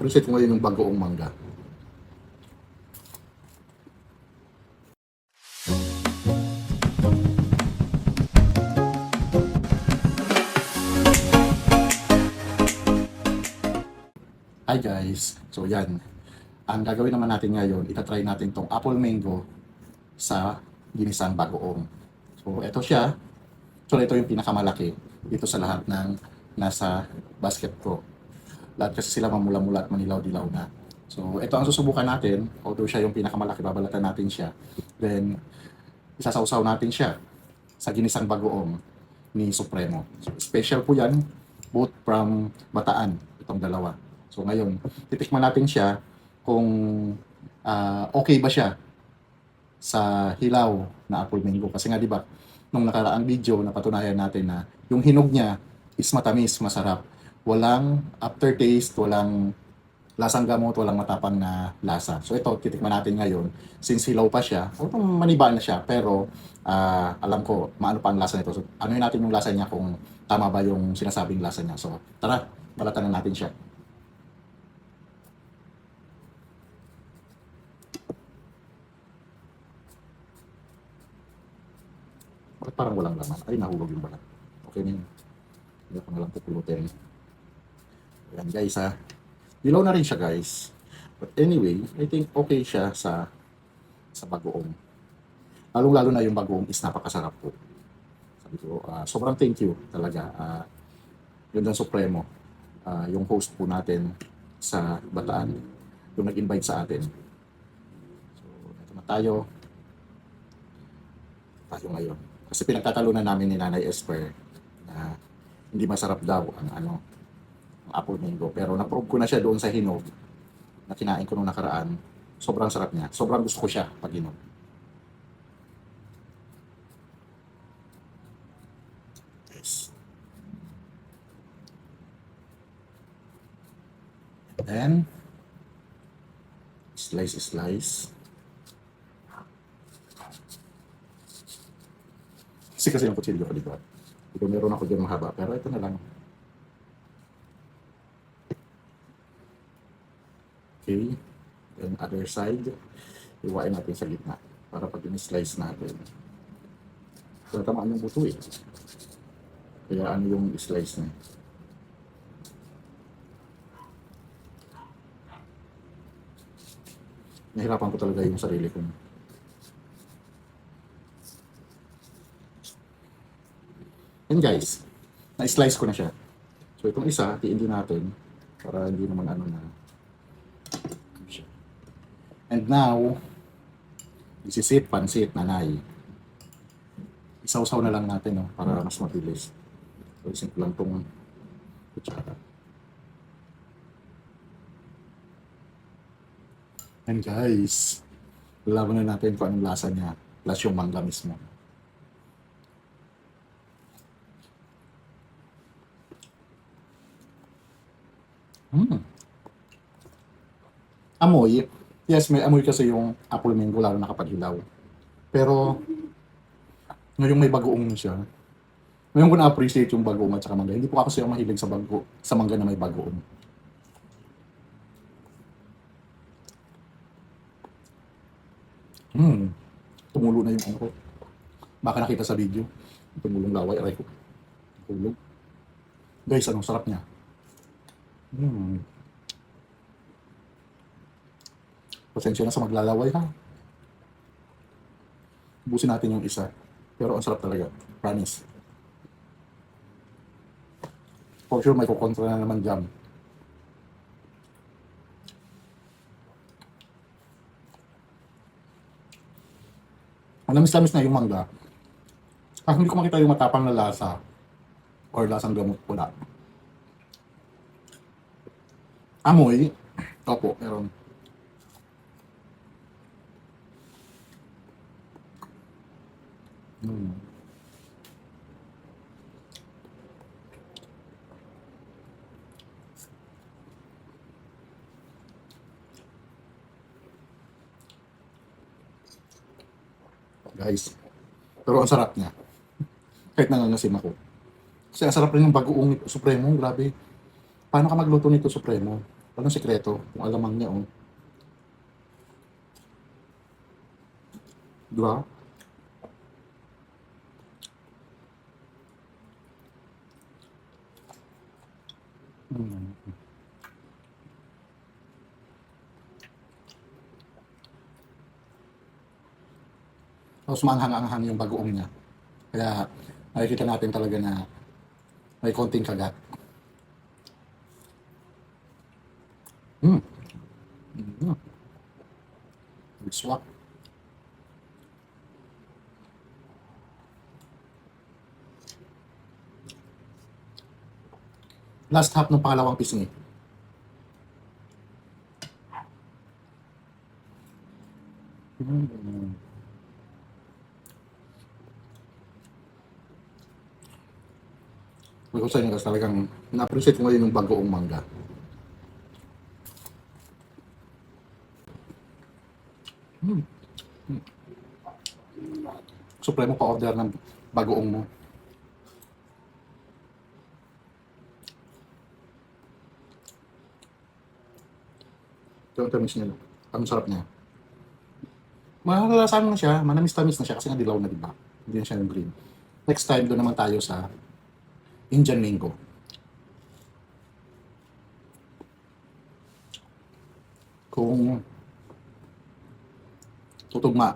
appreciate ko ngayon yung bagoong mangga. Hi guys! So yan, ang gagawin naman natin ngayon, itatry natin tong apple mango sa ginisang bagoong. So ito siya. So ito yung pinakamalaki dito sa lahat ng nasa basket ko. Lahat kasi sila mamula-mula at manilaw-dilaw na. So ito ang susubukan natin. Although siya yung pinakamalaki, babalatan natin siya. Then isasawsaw natin siya sa ginisang bagoong ni Supremo. So, special po yan, both from Bataan, itong dalawa. So ngayon, titikman natin siya kung okay ba siya sa hilaw na apple mango. Kasi nga 'di ba, nung nakaraang video napatunayan natin na yung hinog niya is matamis, masarap. Walang aftertaste, walang lasang gamot, walang matapang na lasa. So ito, titikman natin ngayon. Since hilaw pa siya, although maniba na siya, pero alam ko maano pa ang lasa nito. So ano natin yung lasa niya kung tama ba yung sinasabing lasa niya. So tara, balatan na natin siya. Bakit parang walang laman? Ay, nahulog yung balat. Okay na yun. Hindi ko na lang pupulutin. Ayan guys ha. Dilaw na rin siya guys. But anyway, I think okay siya sa bagoong. Lalong-lalo na yung bagoong is napakasarap po. Sabi ko, sobrang thank you talaga. Yun ang Supremo. Yung host po natin sa Bataan. Yung nag-invite sa atin. So, ito na tayo. Tayo ngayon. Kasi pinagtatalunan namin ni Nanay Esper na hindi masarap daw ang apple mango. Pero na-prove ko na siya doon sa hinog na kinain ko nung nakaraan. Sobrang sarap niya. Sobrang gusto ko siya pag hinog. Yes. And then, slice. Kasi yung kutsilyo ko dito. Ito meron ako dyan mahaba, pero ito na lang. Okay. Then other side, iwain natin sa gitna para pag in-slice natin. So, tamaan yung buto eh. Kaya ano yung slice niya. Nahirapan ko talaga yung sarili ko. And guys, na-slice ko na siya. So itong isa, hatiin din natin para hindi naman na. And now, isisit, pansit, nanay. Isawsaw na lang natin para mas mabilis. So isin ko lang itong kutsara. And guys, lalaman na natin kung anong lasa niya plus yung mangga mismo. Amoy, yes, may amoy kasi yung apple mango lalo na kapag hilaw. Pero ngayong may bagoong na siya, ngayon ko na-appreciate yung bagoong at saka mangga. Hindi po ako kasi mahilig sa mangga na may bagoong. Tumulo na yung ano ko. Baka nakita sa video. Tumulong laway, aray ko. Tulog. Guys, anong sarap niya. Pasensya na sa maglalaway ha. Ubusin natin yung isa. Pero ang sarap talaga. Promise. For sure, may kukontra na naman dyan. Ang lamis-lamis na yung mangga. Kasi hindi ko makita yung matapang na lasa or lasang gamot, wala. Amoy, opo, meron. Guys, pero ang sarap niya. Kahit nangangasim ako. Kasi ang sarap rin yung bagoong Supremo, grabe. Paano ka magluto nito Supremo? Walang sikreto. Kung alamang niya, oh. Di ba? Hmm. Tapos maanghang-anghang yung bagoong niya. Kaya nakikita natin talaga na may konting kagat. Hmm. Mm. Swak. Last half ng pangalawang pisngi. Mm. Sabi ko sa inyo guys, talagang na-appreciate ko ngayon yung bagoong mangga. Hmm. Supremo pa order ng bagoong mo. Ito yung tamis niya. Ang sarap niya. Malalasan na siya, manamis-tamis na siya kasi nga dilaw na, diba? Hindi na siya yung green. Next time, doon naman tayo sa Indian mango. Kung tutugma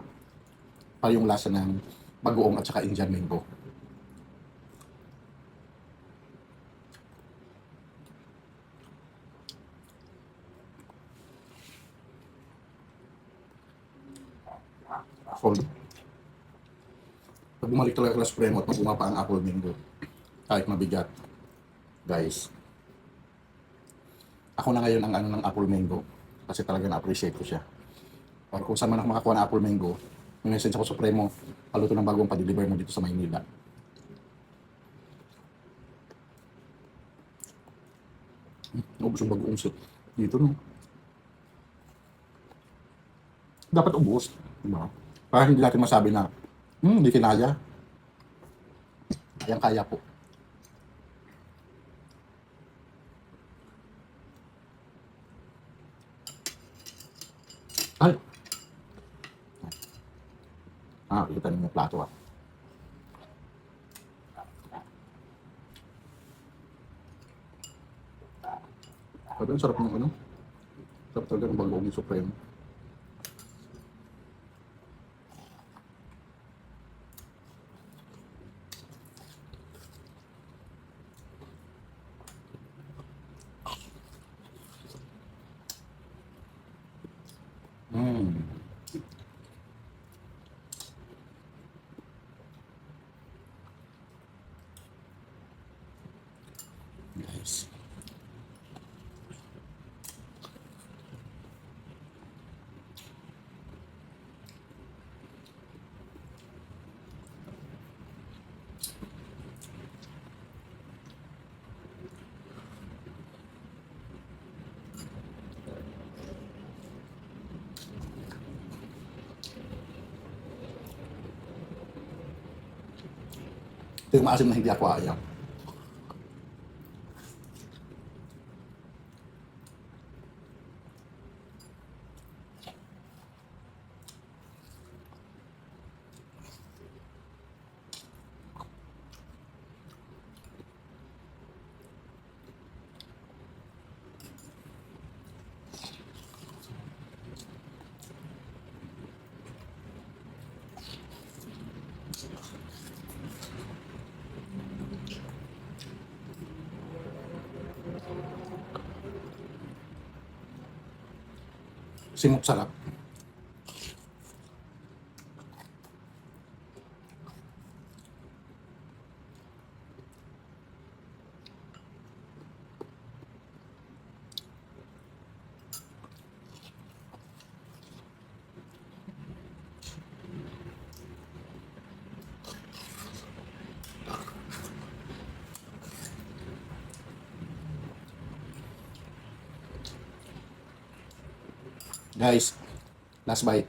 pa yung lasa ng bagoong at saka Indian mango. So, pag bumalik talaga kay Supremo at maguma pa ang apple mango, kahit mabigat, guys, ako na ngayon ang ano ng apple mango kasi talaga na-appreciate ko siya. Or kung saan man ako makakuha ng apple mango, may message ako Supremo, paluto ng bagong pa-deliver mo dito sa Maynila. Ubus yung bagoong sit dito, no? Dapat ubus, diba? Para hindi natin masabi na, hindi kinaya. Kayang-kaya po. Ay! Kita ninyo yung plato, ah. Sabi, ang sarap ng ano? Sarap talaga ng bagoong ni Supremo. Mm. Guys. Ito yung maasim na hindi ako ayaw. Simok sarap. Guys, last bite.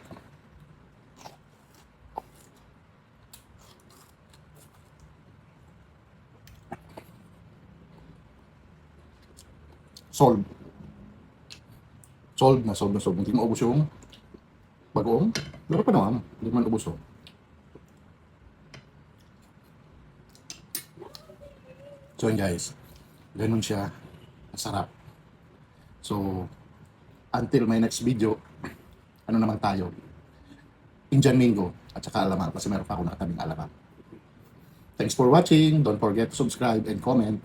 Solve. Solve na, solve na, solve. Hindi maubos yung bagoong. Pero pa naman, hindi man ubos oh. So yun guys, ganun siya, masarap. So, until my next video, ano naman tayo? Indian mango at saka alamang kasi meron pa ako nakatabing alamang. Thanks for watching. Don't forget to subscribe and comment.